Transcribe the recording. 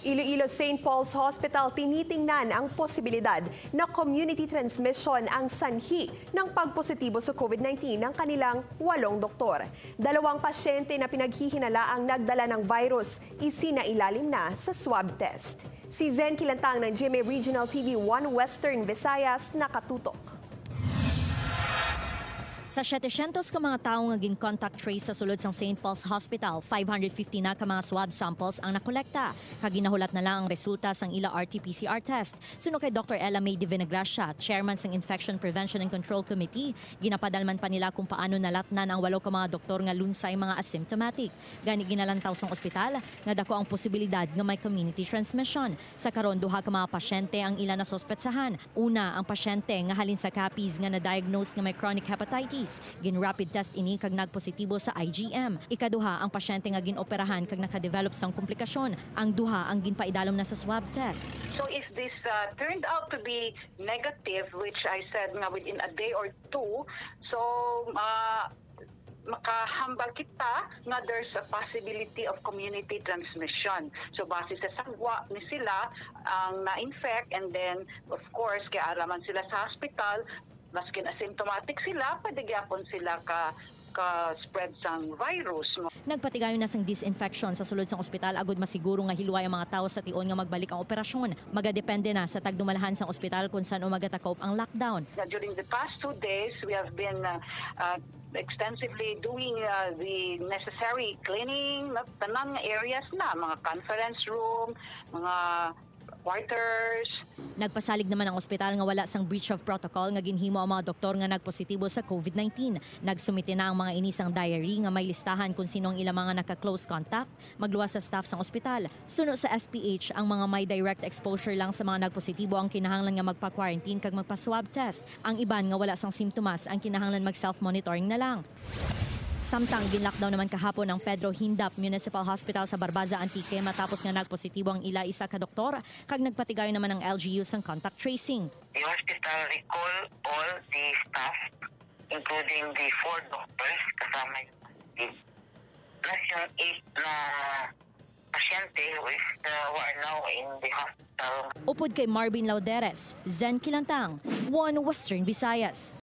Iloilo St. Paul's Hospital tinitingnan ang posibilidad na community transmission ang sanhi ng pagpositibo sa COVID-19 ng kanilang 8 doktor. 2 pasyente na pinaghihinala ang nagdala ng virus, isinailalim na sa swab test. Si Zen Kilantang ng GMA Regional TV 1 Western Visayas nakatutok. Sa 700 ka mga taong naging contact trace sa sulod sang St. Paul's Hospital, 550 na ka mga swab samples ang nakolekta. Kaginahulat na lang ang resulta sang ila RT-PCR test. Suno kay Dr. Ella May de Vinegracia, chairman sang Infection Prevention and Control Committee, ginapadalman pa nila kung paano nalatnan ang 8 ka mga doktor nga lunsay mga asymptomatic. Gani ginalantaw sang ospital nga dako ang posibilidad nga may community transmission. Sa karon 2 ka mga pasyente ang ila nasospetsahan. Una, ang pasyente nga halin sa Capiz nga na-diagnose nga may chronic hepatitis. Gin-rapid test ini kag nagpositibo sa IgM. Ikaduha, ang pasyente nga ginoperahan kag nakadevelop sang komplikasyon. Ang duha ang ginpaidalom na sa swab test. So if this turned out to be negative, which I said nga within a day or two, so makahambal kita nga there's a possibility of community transmission. So base sa sagwa ni sila ang na-infect, and then of course kaya araman sila sa hospital, maskin asymptomatic sila, pwede gyapon sila ka-spread sang virus. Nagpatigayon na sang disinfection sa sulod sang ospital agud masiguro nga hilway ang mga tawo sa tion nga magbalik ang operasyon. Magadepende na sa tagdumalahan sang ospital kung saan magatakop ang lockdown. During the past 2 days, we have been extensively doing the necessary cleaning, tanang areas na, mga conference room, mga quarters. Nagpasalig naman ang ospital nga wala sang breach of protocol nga ginhimo ang mga doktor nga nagpositibo sa COVID-19. Nagsumite na ang mga inisang diary nga may listahan kung sino ang ilang mga naka-close contact, magluwas sa staff sang ospital. Suno sa SPH, ang mga may direct exposure lang sa mga nagpositibo ang kinahanglan nga magpa-quarantine kag magpa-swab test. Ang iban nga wala sang simptomas ang kinahanglan mag-self-monitoring na lang. Samtang ginlockdown naman kahapon ang Pedro Hindap Municipal Hospital sa Barbaza, Antique matapos nga nagpositibo ang ila isa ka doktor kag nagpatigayon naman ang LGU sang contact tracing. The hospital recall all the staff, including the 4 doctors kasama plus yung 8 na pasyente who are now in the hospital. Upod kay Marvin Lauderes, Zen Kilantang, 1 Western Visayas.